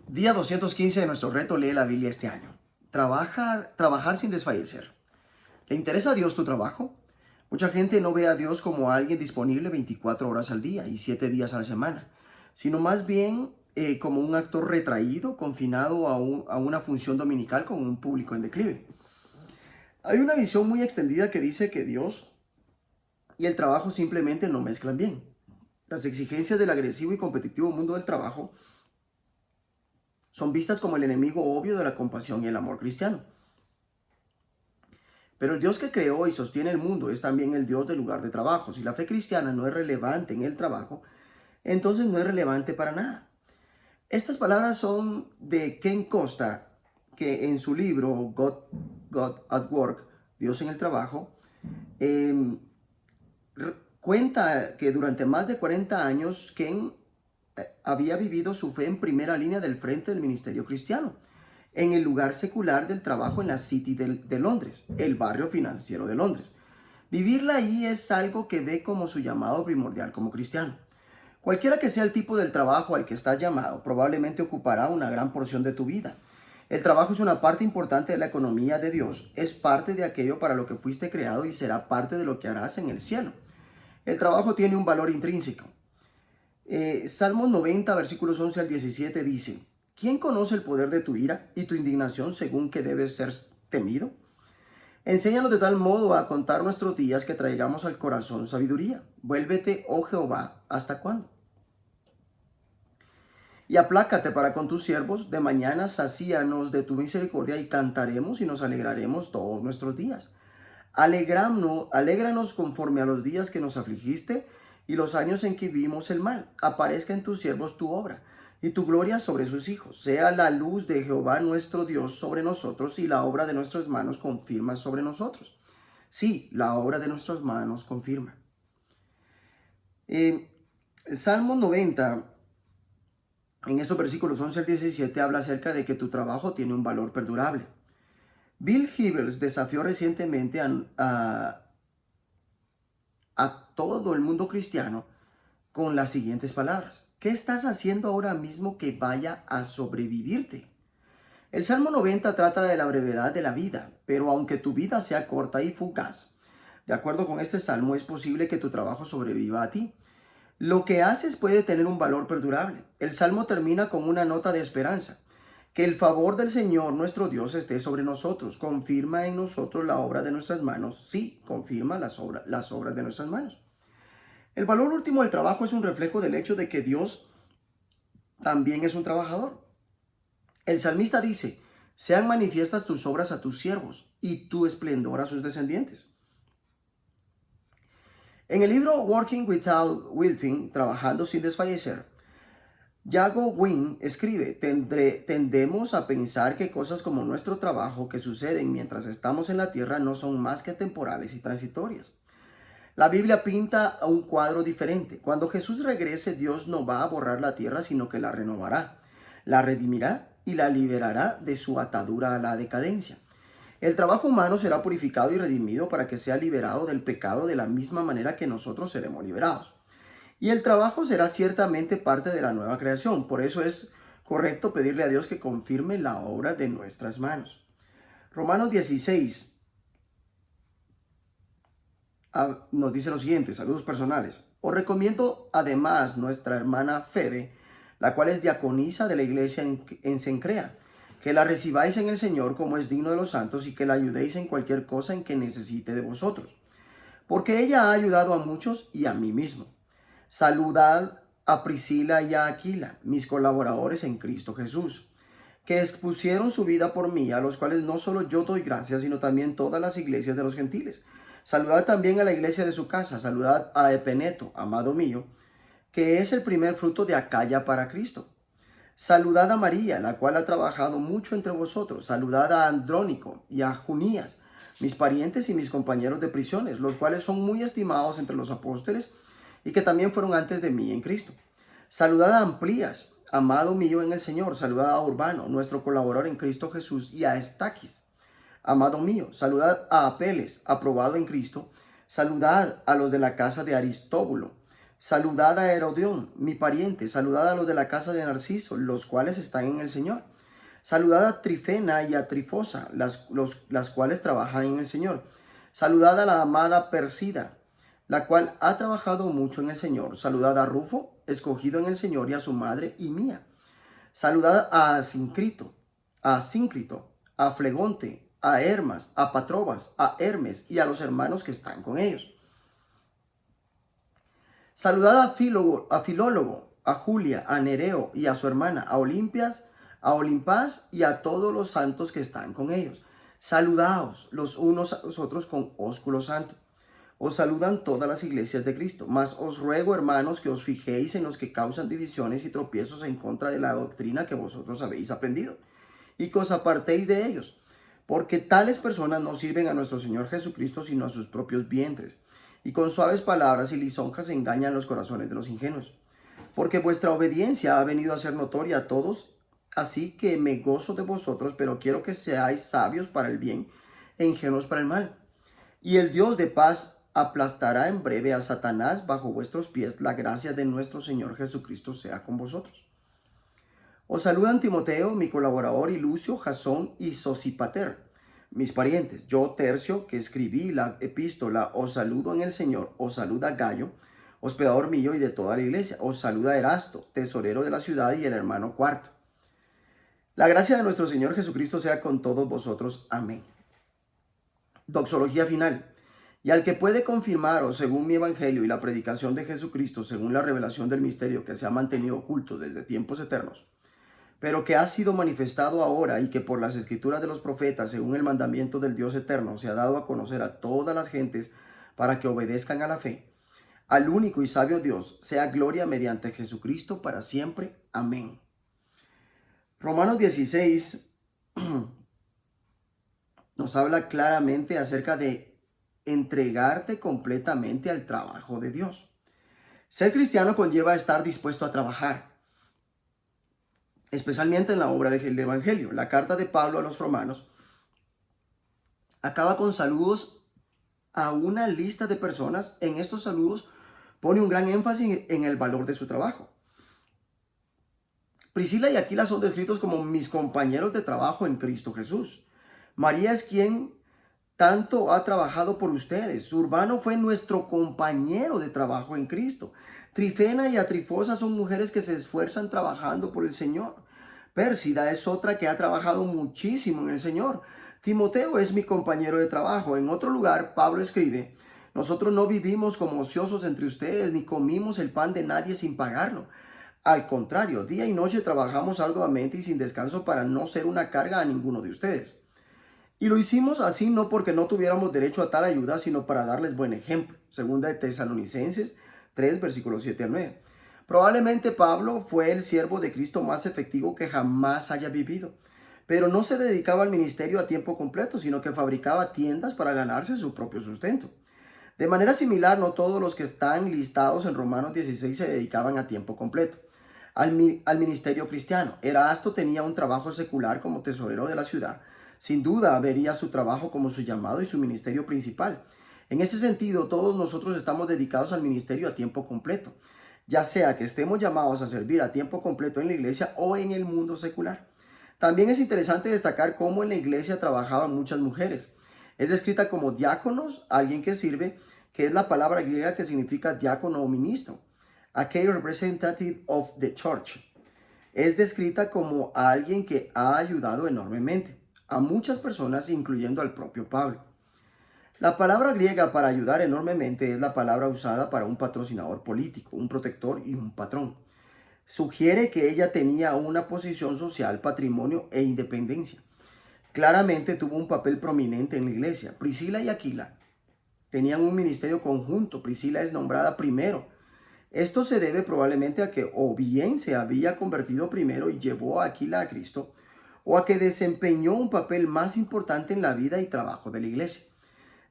Día 215 de nuestro reto Lee la Biblia este año. Trabajar sin desfallecer. ¿Le interesa a Dios tu trabajo? Mucha gente no ve a Dios como alguien disponible 24 horas al día y 7 días a la semana, sino más bien como un actor retraído, confinado a una función dominical con un público en declive. Hay una visión muy extendida que dice que Dios y el trabajo simplemente no mezclan bien. Las exigencias del agresivo y competitivo mundo del trabajo son vistas como el enemigo obvio de la compasión y el amor cristiano. Pero el Dios que creó y sostiene el mundo es también el Dios del lugar de trabajo. Si la fe cristiana no es relevante en el trabajo, entonces no es relevante para nada. Estas palabras son de Ken Costa, que en su libro God at Work, Dios en el trabajo, eh, cuenta que durante más de 40 años Ken había vivido su fe en primera línea del frente del ministerio cristiano, en el lugar secular del trabajo en la City de Londres, el barrio financiero de Londres. Vivirla ahí es algo que ve como su llamado primordial como cristiano. Cualquiera que sea el tipo del trabajo al que estás llamado, probablemente ocupará una gran porción de tu vida. El trabajo es una parte importante de la economía de Dios, es parte de aquello para lo que fuiste creado y será parte de lo que harás en el cielo. El trabajo tiene un valor intrínseco. Salmos 90, versículos 11 al 17 dice: ¿Quién conoce el poder de tu ira y tu indignación según que debes ser temido? Enséñanos de tal modo a contar nuestros días que traigamos al corazón sabiduría. Vuélvete, oh Jehová, ¿hasta cuándo? Y aplácate para con tus siervos, de mañana sacíanos de tu misericordia y cantaremos y nos alegraremos todos nuestros días. Alégranos conforme a los días que nos afligiste y los años en que vimos el mal. Aparezca en tus siervos tu obra y tu gloria sobre sus hijos. Sea la luz de Jehová nuestro Dios sobre nosotros y la obra de nuestras manos confirma sobre nosotros. Sí, la obra de nuestras manos confirma. Salmo 90, en estos versículos 11 al 17, habla acerca de que tu trabajo tiene un valor perdurable. Bill Hybels desafió recientemente a todo el mundo cristiano con las siguientes palabras: ¿qué estás haciendo ahora mismo que vaya a sobrevivirte? El Salmo 90 trata de la brevedad de la vida, pero aunque tu vida sea corta y fugaz, de acuerdo con este salmo, es posible que tu trabajo sobreviva a ti. Lo que haces puede tener un valor perdurable. El salmo termina con una nota de esperanza: que el favor del Señor nuestro Dios esté sobre nosotros, confirma en nosotros la obra de nuestras manos. Sí, confirma las obras de nuestras manos. El valor último del trabajo es un reflejo del hecho de que Dios también es un trabajador. El salmista dice: sean manifiestas tus obras a tus siervos y tu esplendor a sus descendientes. En el libro Working Without Wilting, Trabajando sin desfallecer, Jago Wynne escribe: tendemos a pensar que cosas como nuestro trabajo que suceden mientras estamos en la tierra no son más que temporales y transitorias. La Biblia pinta un cuadro diferente. Cuando Jesús regrese, Dios no va a borrar la tierra, sino que la renovará, la redimirá y la liberará de su atadura a la decadencia. El trabajo humano será purificado y redimido para que sea liberado del pecado de la misma manera que nosotros seremos liberados. Y el trabajo será ciertamente parte de la nueva creación. Por eso es correcto pedirle a Dios que confirme la obra de nuestras manos. Romanos 16 nos dice lo siguiente: saludos personales. Os recomiendo además nuestra hermana Febe, la cual es diaconisa de la iglesia en Cencrea, que la recibáis en el Señor como es digno de los santos y que la ayudéis en cualquier cosa en que necesite de vosotros, porque ella ha ayudado a muchos y a mí mismo. Saludad a Priscila y a Aquila, mis colaboradores en Cristo Jesús, que expusieron su vida por mí, a los cuales no solo yo doy gracias, sino también todas las iglesias de los gentiles. Saludad también a la iglesia de su casa. Saludad a Epeneto, amado mío, que es el primer fruto de Acaya para Cristo. Saludad a María, la cual ha trabajado mucho entre vosotros. Saludad a Andrónico y a Junías, mis parientes y mis compañeros de prisiones, los cuales son muy estimados entre los apóstoles y que también fueron antes de mí en Cristo. Saludad a Amplías, amado mío en el Señor. Saludad a Urbano, nuestro colaborador en Cristo Jesús, y a Estaquis, amado mío. Saludad a Apeles, aprobado en Cristo. Saludad a los de la casa de Aristóbulo. Saludad a Herodión, mi pariente. Saludad a los de la casa de Narciso, los cuales están en el Señor. Saludad a Trifena y a Trifosa, las cuales trabajan en el Señor. Saludad a la amada Persida, la cual ha trabajado mucho en el Señor. Saludad a Rufo, escogido en el Señor, y a su madre y mía. Saludad a Síncrito, a Flegonte, a Hermas, a Patrobas, a Hermes y a los hermanos que están con ellos. Saludad a Filólogo, a Julia, a Nereo y a su hermana, a Olimpas y a todos los santos que están con ellos. Saludaos los unos a los otros con ósculo santo. Os saludan todas las iglesias de Cristo. Mas os ruego, hermanos, que os fijéis en los que causan divisiones y tropiezos en contra de la doctrina que vosotros habéis aprendido, y que os apartéis de ellos, porque tales personas no sirven a nuestro Señor Jesucristo, sino a sus propios vientres, y con suaves palabras y lisonjas engañan los corazones de los ingenuos. Porque vuestra obediencia ha venido a ser notoria a todos, así que me gozo de vosotros, pero quiero que seáis sabios para el bien e ingenuos para el mal. Y el Dios de paz aplastará en breve a Satanás bajo vuestros pies. La gracia de nuestro Señor Jesucristo sea con vosotros. Os saludan Timoteo, mi colaborador, y Lucio, Jasón y Sosipater, mis parientes. Yo, Tercio, que escribí la epístola, os saludo en el Señor. Os saluda Gallo, hospedador mío y de toda la iglesia. Os saluda Erasto, tesorero de la ciudad, y el hermano Cuarto. La gracia de nuestro Señor Jesucristo sea con todos vosotros. Amén. Doxología final. Y al que puede confirmaros según mi evangelio y la predicación de Jesucristo, según la revelación del misterio que se ha mantenido oculto desde tiempos eternos, pero que ha sido manifestado ahora y que por las escrituras de los profetas, según el mandamiento del Dios eterno, se ha dado a conocer a todas las gentes para que obedezcan a la fe, al único y sabio Dios, sea gloria mediante Jesucristo para siempre. Amén. Romanos 16 nos habla claramente acerca de entregarte completamente al trabajo de Dios. Ser cristiano conlleva estar dispuesto a trabajar, especialmente en la obra del Evangelio. La carta de Pablo a los romanos acaba con saludos a una lista de personas. En estos saludos pone un gran énfasis en el valor de su trabajo. Priscila y Aquila son descritos como mis compañeros de trabajo en Cristo Jesús. María es quien tanto ha trabajado por ustedes. Urbano fue nuestro compañero de trabajo en Cristo. Trifena y Atrifosa son mujeres que se esfuerzan trabajando por el Señor. Pérsida es otra que ha trabajado muchísimo en el Señor. Timoteo es mi compañero de trabajo. En otro lugar, Pablo escribe: nosotros no vivimos como ociosos entre ustedes, ni comimos el pan de nadie sin pagarlo. Al contrario, día y noche trabajamos arduamente y sin descanso para no ser una carga a ninguno de ustedes. Y lo hicimos así no porque no tuviéramos derecho a tal ayuda, sino para darles buen ejemplo. Segunda de Tesalonicenses 3, versículos 7 al 9. Probablemente Pablo fue el siervo de Cristo más efectivo que jamás haya vivido, pero no se dedicaba al ministerio a tiempo completo, sino que fabricaba tiendas para ganarse su propio sustento. De manera similar, no todos los que están listados en Romanos 16 se dedicaban a tiempo completo al ministerio cristiano. Erasto tenía un trabajo secular como tesorero de la ciudad. Sin duda vería su trabajo como su llamado y su ministerio principal. En ese sentido, todos nosotros estamos dedicados al ministerio a tiempo completo, ya sea que estemos llamados a servir a tiempo completo en la iglesia o en el mundo secular. También es interesante destacar cómo en la iglesia trabajaban muchas mujeres. Es descrita como diáconos, alguien que sirve, que es la palabra griega que significa diácono o ministro, a key representative of the church. Es descrita como alguien que ha ayudado enormemente a muchas personas, incluyendo al propio Pablo. La palabra griega para ayudar enormemente es la palabra usada para un patrocinador político, un protector y un patrón. Sugiere que ella tenía una posición social, patrimonio e independencia. Claramente tuvo un papel prominente en la iglesia. Priscila y Aquila tenían un ministerio conjunto. Priscila es nombrada primero. Esto se debe probablemente a que o bien se había convertido primero y llevó a Aquila a Cristo, o a que desempeñó un papel más importante en la vida y trabajo de la iglesia.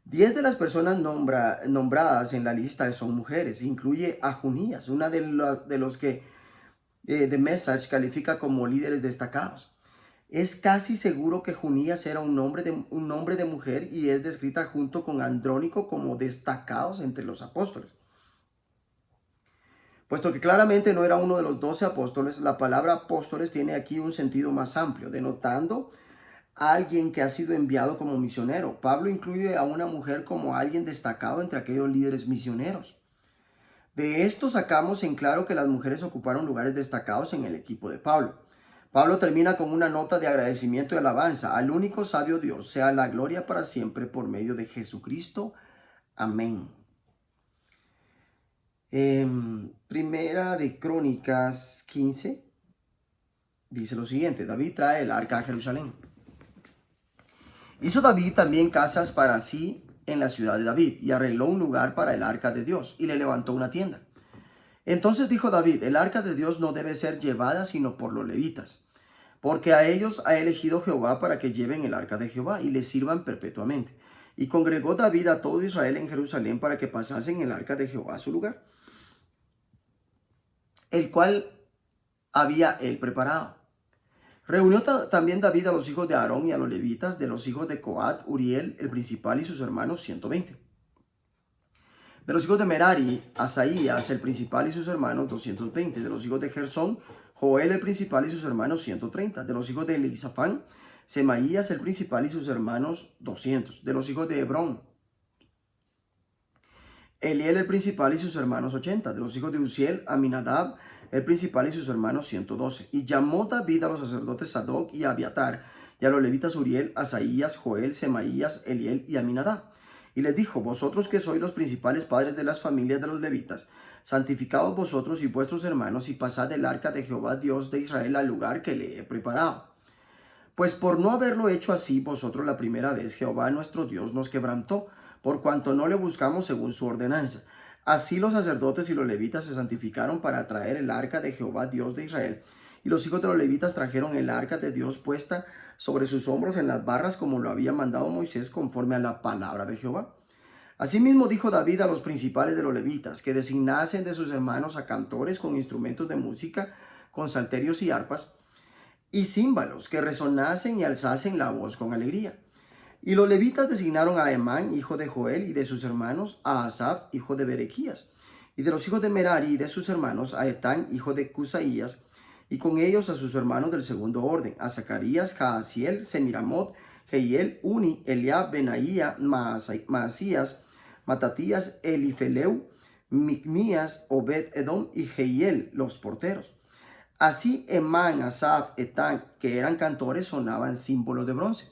10 de las personas nombradas en la lista son mujeres. Incluye a Junías, una de los que The Message califica como líderes destacados. Es casi seguro que Junías era un nombre de mujer y es descrita junto con Andrónico como destacados entre los apóstoles. Puesto que claramente no era uno de los 12 apóstoles, la palabra apóstoles tiene aquí un sentido más amplio, denotando a alguien que ha sido enviado como misionero. Pablo incluye a una mujer como alguien destacado entre aquellos líderes misioneros. De esto sacamos en claro que las mujeres ocuparon lugares destacados en el equipo de Pablo. Pablo termina con una nota de agradecimiento y alabanza. Al único sabio Dios sea la gloria para siempre por medio de Jesucristo. Amén. Primera de Crónicas 15 dice lo siguiente: David trae el arca a Jerusalén. Hizo David también casas para sí en la ciudad de David y arregló un lugar para el arca de Dios y le levantó una tienda. Entonces dijo David: el arca de Dios no debe ser llevada sino por los levitas, porque a ellos ha elegido Jehová para que lleven el arca de Jehová y le sirvan perpetuamente. Y congregó David a todo Israel en Jerusalén para que pasasen el arca de Jehová a su lugar, el cual había él preparado. Reunió también David a los hijos de Aarón y a los levitas, de los hijos de Coat, Uriel, el principal, y sus hermanos, 120. De los hijos de Merari, Asaías, el principal, y sus hermanos, 220. De los hijos de Gersón, Joel, el principal, y sus hermanos, 130. De los hijos de Elisafán, Semaías, el principal, y sus hermanos, 200. De los hijos de Hebrón, Eliel, el principal, y sus hermanos, 80. De los hijos de Uziel, Aminadab, el principal, y sus hermanos, 112. Y llamó David a los sacerdotes Sadoc y Abiatar, y a los levitas Uriel, Asaías, Joel, Semaías, Eliel y Aminadab. Y les dijo: vosotros que sois los principales padres de las familias de los levitas, santificaos vosotros y vuestros hermanos, y pasad el arca de Jehová Dios de Israel al lugar que le he preparado. Pues por no haberlo hecho así vosotros la primera vez, Jehová nuestro Dios nos quebrantó, por cuanto no le buscamos según su ordenanza. Así los sacerdotes y los levitas se santificaron para traer el arca de Jehová Dios de Israel. Y los hijos de los levitas trajeron el arca de Dios puesta sobre sus hombros en las barras, como lo había mandado Moisés, conforme a la palabra de Jehová. Asimismo dijo David a los principales de los levitas, que designasen de sus hermanos a cantores con instrumentos de música, con salterios y arpas, y címbalos, que resonasen y alzasen la voz con alegría. Y los levitas designaron a Emán, hijo de Joel, y de sus hermanos, a Asaf, hijo de Berequías, y de los hijos de Merari y de sus hermanos, a Etán, hijo de Cusaías, y con ellos a sus hermanos del segundo orden, a Zacarías, Jaasiel, Semiramot, Jehiel, Uni, Eliab, Benaía, Maasías, Matatías, Elifeleu, Micmías, Obed Edom y Jehiel, los porteros. Así Emán, Asaf, Etán, que eran cantores, sonaban símbolos de bronce.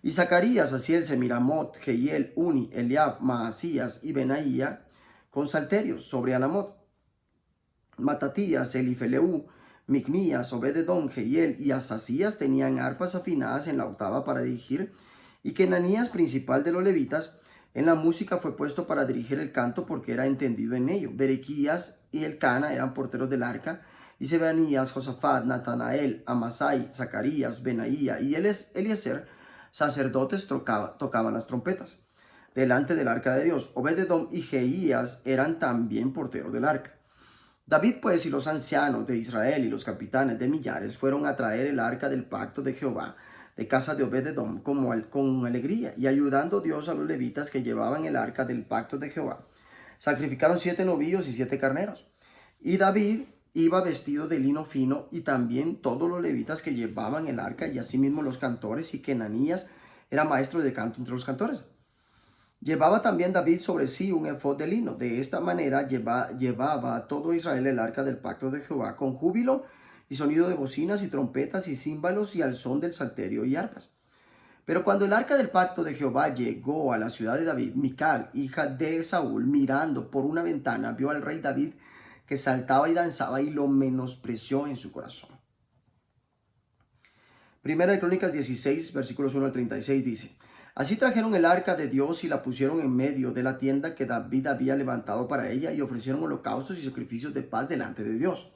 Y Zacarías, Asiel, Semiramot, Jehiel, Uni, Eliab, Maasías y Benaía con salterios sobre Alamot. Matatías, Elifeleu, Micmías, Obed-edom, Jehiel y Asasías tenían arpas afinadas en la octava para dirigir, y Kenanías, principal de los levitas, en la música fue puesto para dirigir el canto porque era entendido en ello. Berequías y Elcana eran porteros del arca, y Sebanías, Josafat, Natanael, Amasai, Zacarías, Benaía y Eliezer, sacerdotes, tocaban las trompetas delante del arca de Dios. Obed-edom y Jeías eran también porteros del arca. David pues y los ancianos de Israel y los capitanes de millares fueron a traer el arca del pacto de Jehová de casa de Obed-edom con alegría, y ayudando Dios a los levitas que llevaban el arca del pacto de Jehová. Sacrificaron 7 novillos y 7 carneros. Y David iba vestido de lino fino, y también todos los levitas que llevaban el arca, y asimismo los cantores, y Kenanías era maestro de canto entre los cantores. Llevaba también David sobre sí un efod de lino. De esta manera llevaba a todo Israel el arca del pacto de Jehová con júbilo y sonido de bocinas y trompetas y címbalos y al son del salterio y arpas. Pero cuando el arca del pacto de Jehová llegó a la ciudad de David, Mical, hija de Saúl, mirando por una ventana, vio al rey David que saltaba y danzaba, y lo menospreció en su corazón. Primera de Crónicas 16, versículos 1 al 36 dice: Así trajeron el arca de Dios y la pusieron en medio de la tienda que David había levantado para ella, y ofrecieron holocaustos y sacrificios de paz delante de Dios.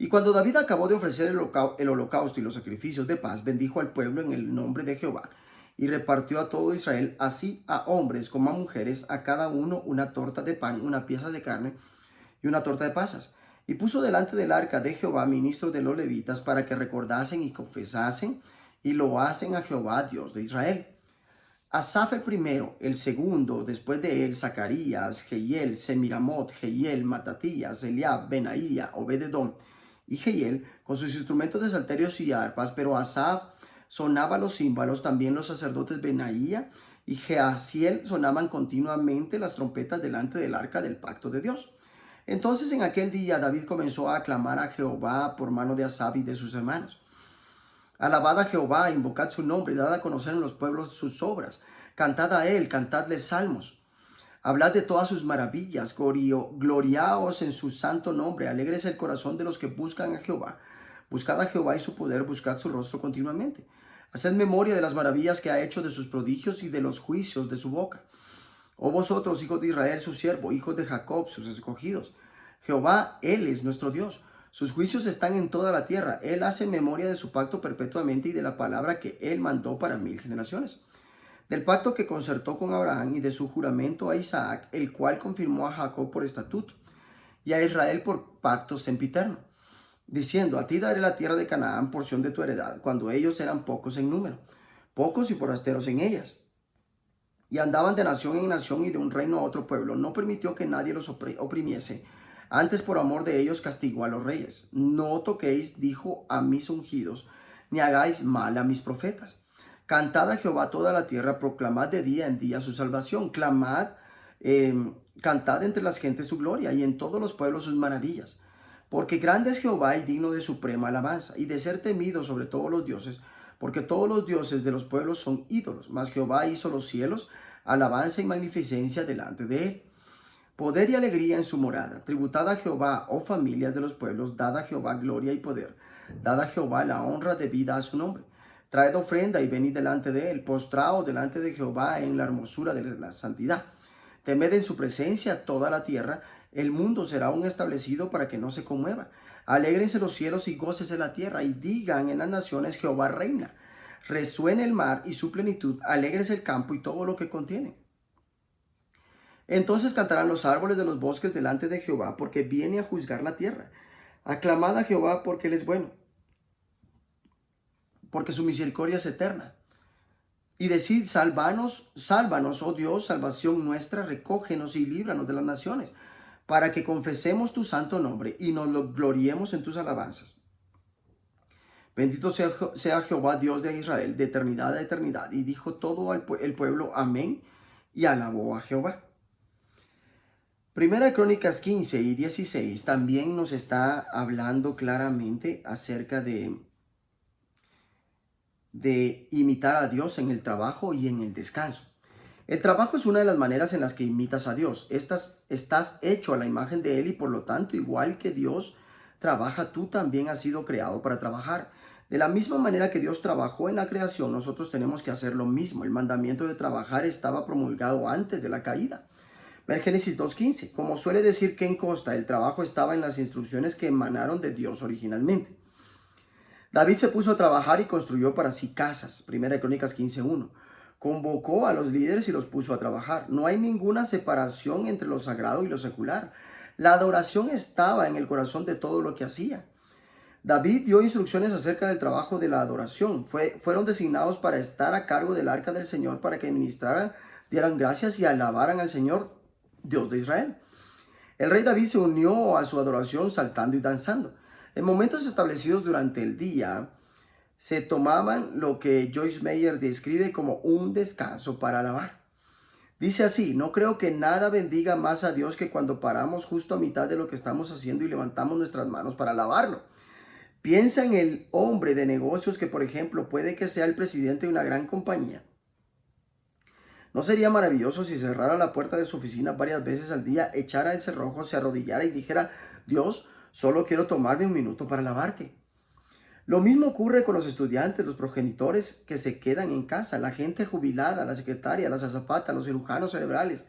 Y cuando David acabó de ofrecer el holocausto y los sacrificios de paz, bendijo al pueblo en el nombre de Jehová, y repartió a todo Israel, así a hombres como a mujeres, a cada uno una torta de pan, una pieza de carne y una torta de pasas. Y puso delante del arca de Jehová ministros de los levitas para que recordasen y confesasen y lo hacen a Jehová, Dios de Israel. Asaf el primero, el segundo, después de él, Zacarías, Jehiel, Semiramot, Jehiel, Matatías, Eliab, Benaía, Obededón y Jehiel, con sus instrumentos de salterios y arpas, pero Asaf sonaba los címbalos, también los sacerdotes Benaía y Jehaziel sonaban continuamente las trompetas delante del arca del pacto de Dios. Entonces en aquel día David comenzó a aclamar a Jehová por mano de Asaf y de sus hermanos. Alabad a Jehová, invocad su nombre, dad a conocer en los pueblos sus obras. Cantad a él, cantadle salmos. Hablad de todas sus maravillas, gloriaos en su santo nombre, alégrese el corazón de los que buscan a Jehová. Buscad a Jehová y su poder, buscad su rostro continuamente. Haced memoria de las maravillas que ha hecho, de sus prodigios y de los juicios de su boca. Oh vosotros, hijos de Israel, su siervo, hijos de Jacob, sus escogidos. Jehová, él es nuestro Dios. Sus juicios están en toda la tierra. Él hace memoria de su pacto perpetuamente y de la palabra que él mandó para 1000 generaciones. Del pacto que concertó con Abraham y de su juramento a Isaac, el cual confirmó a Jacob por estatuto y a Israel por pacto sempiterno, diciendo: a ti daré la tierra de Canaán, porción de tu heredad, cuando ellos eran pocos en número, pocos y forasteros en ellas, y andaban de nación en nación y de un reino a otro pueblo. No permitió que nadie los oprimiese. Antes, por amor de ellos, castigó a los reyes. No toquéis, dijo, a mis ungidos, ni hagáis mal a mis profetas. Cantad a Jehová toda la tierra, proclamad de día en día su salvación. Cantad entre las gentes su gloria y en todos los pueblos sus maravillas. Porque grande es Jehová y digno de suprema alabanza, y de ser temido sobre todos los dioses, porque todos los dioses de los pueblos son ídolos, mas Jehová hizo los cielos, alabanza y magnificencia delante de él. Poder y alegría en su morada. Tributad a Jehová, oh familias de los pueblos, dad a Jehová gloria y poder. Dad a Jehová la honra debida a su nombre. Traed ofrenda y venid delante de él. Postraos delante de Jehová en la hermosura de la santidad. Temed en su presencia toda la tierra. El mundo será aún establecido para que no se conmueva. Alégrense los cielos y gócese la tierra, y digan en las naciones: Jehová reina. Resuene el mar y su plenitud, alégrese el campo y todo lo que contiene. Entonces cantarán los árboles de los bosques delante de Jehová, porque viene a juzgar la tierra. Aclamad a Jehová, porque él es bueno, porque su misericordia es eterna. Y decid: sálvanos, sálvanos, oh Dios, salvación nuestra, recógenos y líbranos de las naciones, para que confesemos tu santo nombre y nos lo gloriemos en tus alabanzas. Bendito sea Jehová, Dios de Israel, de eternidad a eternidad. Y dijo todo el pueblo: amén, y alabó a Jehová. Primera de Crónicas 15 y 16 también nos está hablando claramente acerca de imitar a Dios en el trabajo y en el descanso. El trabajo es una de las maneras en las que imitas a Dios. Estás hecho a la imagen de Él y por lo tanto, igual que Dios trabaja, tú también has sido creado para trabajar. De la misma manera que Dios trabajó en la creación, nosotros tenemos que hacer lo mismo. El mandamiento de trabajar estaba promulgado antes de la caída. Ver Génesis 2:15. Como suele decir Ken Costa, el trabajo estaba en las instrucciones que emanaron de Dios originalmente. David se puso a trabajar y construyó para sí casas. Primera de Crónicas 15:1. Convocó a los líderes y los puso a trabajar. No hay ninguna separación entre lo sagrado y lo secular. La adoración estaba en el corazón de todo lo que hacía. David dio instrucciones acerca del trabajo de la adoración. Fueron designados para estar a cargo del arca del Señor, para que ministraran, dieran gracias y alabaran al Señor, Dios de Israel. El rey David se unió a su adoración saltando y danzando. En momentos establecidos durante el día, se tomaban lo que Joyce Meyer describe como un descanso para alabar. Dice así: no creo que nada bendiga más a Dios que cuando paramos justo a mitad de lo que estamos haciendo y levantamos nuestras manos para alabarlo. Piensa en el hombre de negocios que, por ejemplo, puede que sea el presidente de una gran compañía. ¿No sería maravilloso si cerrara la puerta de su oficina varias veces al día, echara el cerrojo, se arrodillara y dijera: Dios, solo quiero tomarme un minuto para alabarte? Lo mismo ocurre con los estudiantes, los progenitores que se quedan en casa, la gente jubilada, la secretaria, las azafatas, los cirujanos cerebrales,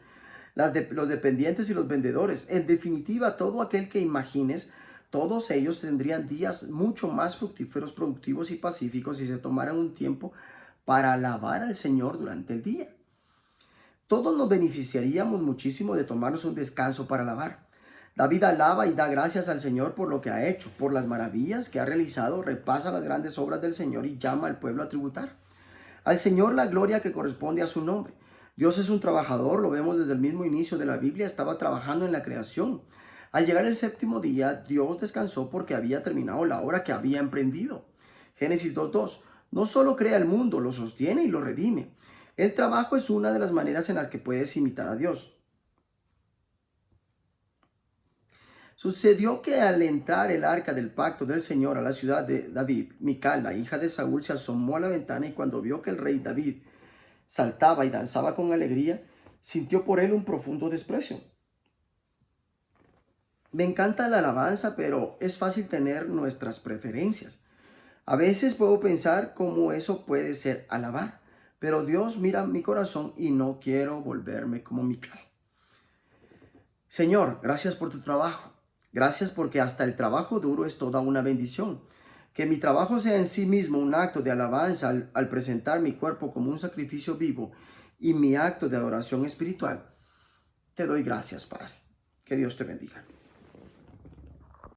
los dependientes y los vendedores. En definitiva, todo aquel que imagines, todos ellos tendrían días mucho más fructíferos, productivos y pacíficos si se tomaran un tiempo para alabar al Señor durante el día. Todos nos beneficiaríamos muchísimo de tomarnos un descanso para alabar. David alaba y da gracias al Señor por lo que ha hecho, por las maravillas que ha realizado, repasa las grandes obras del Señor y llama al pueblo a tributar. Al Señor la gloria que corresponde a su nombre. Dios es un trabajador, lo vemos desde el mismo inicio de la Biblia, estaba trabajando en la creación. Al llegar el séptimo día, Dios descansó porque había terminado la obra que había emprendido. Génesis 2:2. No solo crea el mundo, lo sostiene y lo redime. El trabajo es una de las maneras en las que puedes imitar a Dios. Sucedió que al entrar el arca del pacto del Señor a la ciudad de David, Mical, la hija de Saúl, se asomó a la ventana y cuando vio que el rey David saltaba y danzaba con alegría, sintió por él un profundo desprecio. Me encanta la alabanza, pero es fácil tener nuestras preferencias. A veces puedo pensar cómo eso puede ser alabar, pero Dios mira mi corazón y no quiero volverme como Mical. Señor, gracias por tu trabajo. Gracias porque hasta el trabajo duro es toda una bendición. Que mi trabajo sea en sí mismo un acto de alabanza al presentar mi cuerpo como un sacrificio vivo y mi acto de adoración espiritual. Te doy gracias, Padre. Que Dios te bendiga.